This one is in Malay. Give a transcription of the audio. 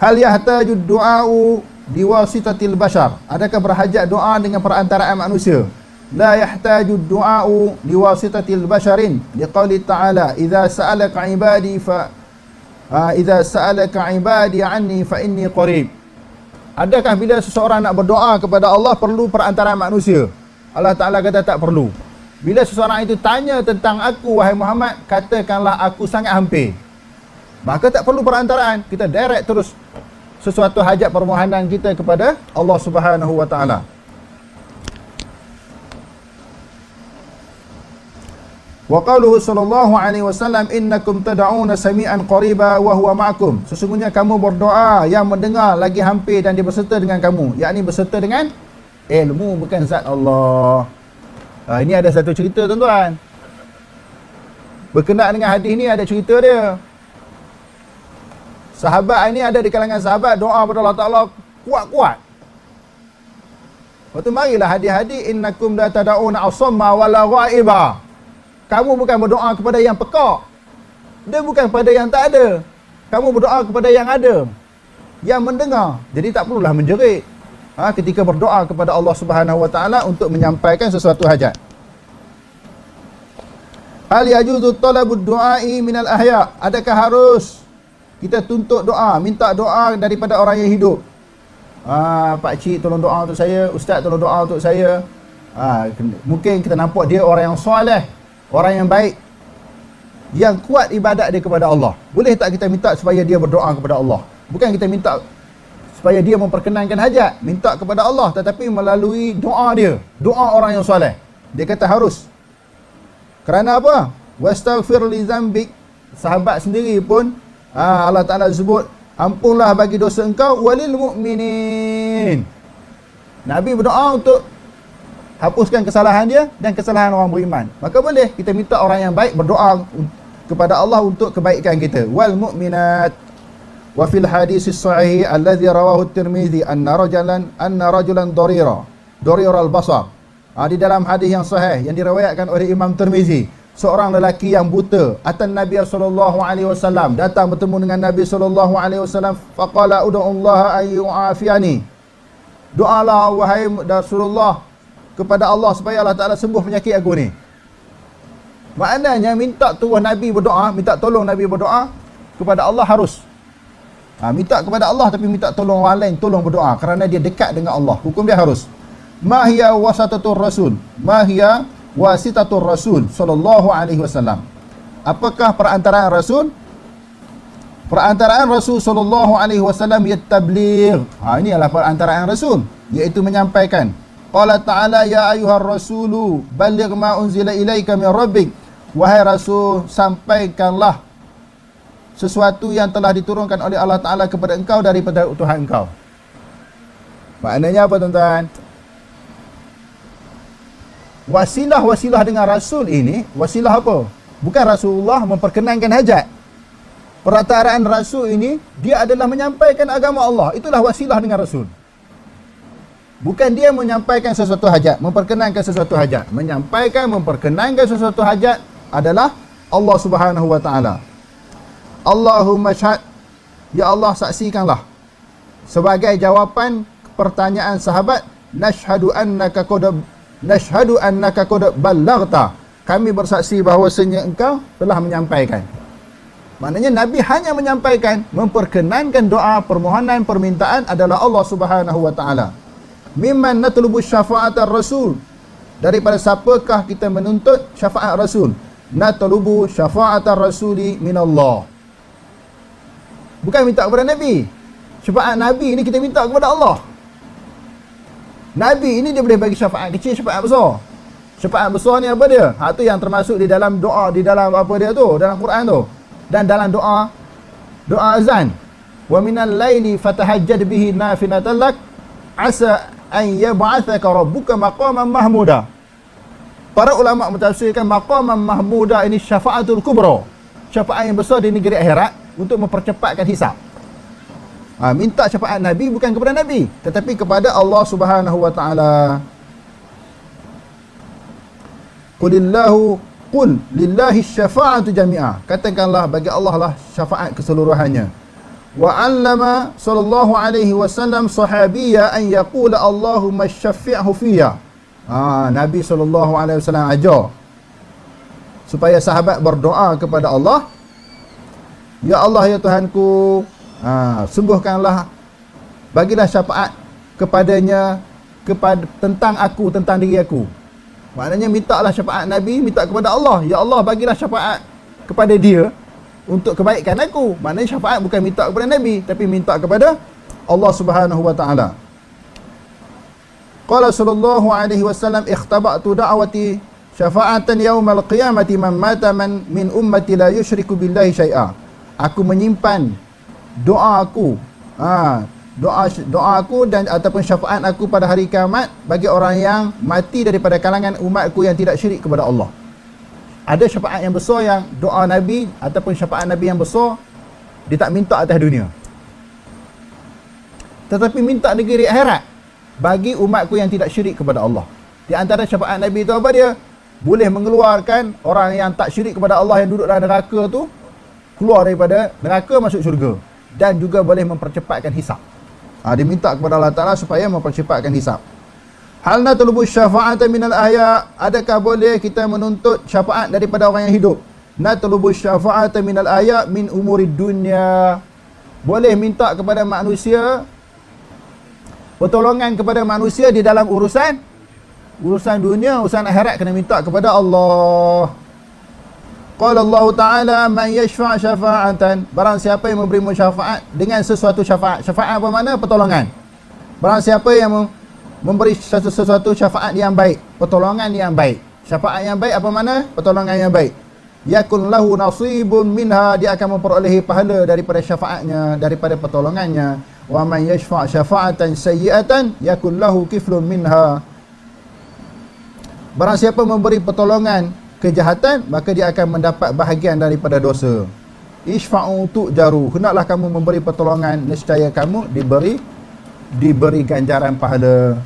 Hal yahtaju du'a'u biwasitatil bashar? Adakah berhajat doa dengan perantaraan manusia? La yahtaju du'a'u biwasitatil basharin. Liqauli ta'ala, idza sa'alaka ibadi anni fa inni qarib. Adakah bila seseorang nak berdoa kepada Allah perlu perantaraan manusia? Allah Ta'ala kata tak perlu. Bila seseorang itu tanya tentang aku, wahai Muhammad, katakanlah aku sangat hampir. Maka tak perlu perantaraan. Kita direct terus sesuatu hajat permohonan kita kepada Allah Subhanahu wa Ta'ala. Wa qaluhu sallallahu alaihi wasallam, innakum tad'una sami'an qariba wa huwa ma'akum. Sesungguhnya kamu berdoa yang mendengar lagi hampir dan dia berserta dengan kamu, yakni berserta dengan ilmu, bukan zat Allah. Ini ada satu cerita tuan-tuan. Berkenaan dengan hadis ni ada cerita dia. Sahabat ini ada di kalangan sahabat doa kepada Allah Ta'ala kuat-kuat. Lepas tu marilah hadis-hadis, innakum la tad'una asamma wala ghaiba. Kamu bukan berdoa kepada yang pekak. Dia bukan kepada yang tak ada. Kamu berdoa kepada yang ada, yang mendengar. Jadi tak perlulah menjerit ketika berdoa kepada Allah Subhanahu wa Ta'ala untuk menyampaikan sesuatu hajat. Hal yajuzu talabud du'ai minal ahya? Adakah harus kita tuntut doa, minta doa daripada orang yang hidup? Pak cik tolong doa untuk saya, ustaz tolong doa untuk saya. Mungkin kita nampak dia orang yang soleh, orang yang baik, yang kuat ibadat dia kepada Allah. Boleh tak kita minta supaya dia berdoa kepada Allah? Bukan kita minta supaya dia memperkenankan hajat, minta kepada Allah, tetapi melalui doa dia, doa orang yang soleh. Dia kata harus. Kerana apa? Wastaghfir li zambik. Sahabat sendiri pun Allah Ta'ala sebut, ampunlah bagi dosa engkau walil mu'minin. Nabi berdoa untuk hapuskan kesalahan dia dan kesalahan orang beriman. Maka boleh kita minta orang yang baik berdoa kepada Allah untuk kebaikan kita. Wal mu'minat. Wa fil hadis as-sahih alladhi rawahu at-Tirmizi anna rajulan darira al-basar. Di dalam hadis yang sahih yang diriwayatkan oleh Imam Tirmizi, seorang lelaki yang buta atan Nabi sallallahu alaihi wasallam, datang bertemu dengan Nabi sallallahu alaihi wasallam, faqala ud'ullaha ay yu'afiyani. Doalah wahai Rasulullah kepada Allah supaya Allah Ta'ala sembuh penyakit aku ni. Maknanya minta turun Nabi berdoa, minta tolong Nabi berdoa kepada Allah harus. Minta kepada Allah tapi minta tolong orang lain, tolong berdoa kerana dia dekat dengan Allah. Hukum dia harus. Ma hiya wasatatur rasul? Ma hiya wasitatur rasul sallallahu alaihi wasallam? Apakah perantaraan Rasul? Perantaraan Rasul sallallahu alaihi wasallam ya tabligh. Ini adalah perantaraan Rasul, iaitu menyampaikan. Qala ta'ala ya ayyuhar rasulu balligh ma unzila ilaika min rabbik. Wahai Rasul, sampaikanlah sesuatu yang telah diturunkan oleh Allah Ta'ala kepada engkau daripada Tuhan engkau. Maknanya apa tuan-tuan? Wasilah dengan Rasul ini, wasilah apa? Bukan Rasulullah memperkenankan hajat. Perantaraan Rasul ini, dia adalah menyampaikan agama Allah. Itulah wasilah dengan Rasul. Bukan dia menyampaikan sesuatu hajat, memperkenankan sesuatu hajat. Menyampaikan, memperkenankan sesuatu hajat adalah Allah Subhanahu wa Ta'ala. Allahumma syahad, ya Allah saksikanlah. Sebagai jawapan pertanyaan sahabat, nashhadu annaka qad ballaghta. Kami bersaksi bahawasanya engkau telah menyampaikan. Maknanya Nabi hanya menyampaikan, memperkenankan doa, permohonan, permintaan adalah Allah Subhanahu wa Ta'ala. Mimman natlubu syafa'atar Rasul. Daripada siapakah kita menuntut syafaat Rasul? Natlubu syafa'atar Rasuli minallah. Bukan minta kepada Nabi. Syafaat Nabi ini kita minta kepada Allah. Nabi ini dia boleh bagi syafaat kecil, syafaat besar. Syafaat besar ni apa dia? Itu yang termasuk di dalam doa, di dalam apa dia tu, dalam Quran tu. Dan dalam doa azan. Wa minal laili fatahajjad bihi nafilatan lak asa an yab'athaka rabbuka maqaman mahmuda. Para ulama mentafsirkan maqaman mahmuda ini syafaatul kubra. Syafaat yang besar di negeri akhirat untuk mempercepatkan hisab. Minta syafaat Nabi bukan kepada Nabi, tetapi kepada Allah Subhanahu wa Ta'ala. Qul lillahi syafa'atu jami'ah. Katakanlah bagi Allah lah syafaat keseluruhannya. Wa 'allama sallallahu alaihi wasallam sahabiyya an yaqula Allahumma syaffi'hu fiyya. Nabi sallallahu alaihi wasallam ajar supaya sahabat berdoa kepada Allah, ya Allah ya Tuhanku, sungguhkanlah, bagilah syafaat kepadanya tentang aku, tentang diri aku. Maknanya mintalah syafaat Nabi, minta kepada Allah, ya Allah bagilah syafaat kepada dia untuk kebaikan aku. Maknanya syafaat bukan minta kepada Nabi, tapi minta kepada Allah Subhanahu wa taala. Qala sallallahu alaihi wasallam, ikhtaba'tu da'wati syafa'atan yaumal qiyamati man mata min ummati la yusyriku billahi syai'a. Aku menyimpan doa aku, doa aku dan ataupun syafaat aku pada hari kiamat bagi orang yang mati daripada kalangan umatku yang tidak syirik kepada Allah. Ada syafaat yang besar yang doa Nabi ataupun syafaat Nabi yang besar dia tak minta atas dunia, tetapi minta negeri akhirat bagi umatku yang tidak syirik kepada Allah. Di antara syafaat Nabi itu apa dia? Boleh mengeluarkan orang yang tak syirik kepada Allah yang duduk dalam neraka tu keluar daripada neraka masuk syurga, dan juga boleh mempercepatkan hisab. Dia minta kepada Allah Ta'ala supaya mempercepatkan hisab. Hal natlubu syafa'ata minal ahya, adakah boleh kita menuntut syafaat daripada orang yang hidup? Natlubu syafa'ata minal ahya min umurid dunya. Boleh minta kepada manusia, pertolongan kepada manusia di dalam urusan dunia, urusan akhirat kena minta kepada Allah. Qala Allah Ta'ala, man yashfa' syafa'atan, barang siapa yang memberi syafaat dengan sesuatu syafaat. Syafaat apa makna? Pertolongan. Barang siapa yang memberi sesuatu syafaat yang baik, pertolongan yang baik. Syafaat yang baik apa makna? Pertolongan yang baik. Yakun lahu nasibun minha, dia akan memperolehi pahala daripada syafaatnya, daripada pertolongannya. Wa man yashfa' syafa'atan sayyi'atan yakun lahu kiflun minha. Barang siapa memberi pertolongan kejahatan, maka dia akan mendapat bahagian daripada dosa. Ishfa'u tu'jaru, hendaklah kamu memberi pertolongan, nescaya kamu diberi ganjaran pahala.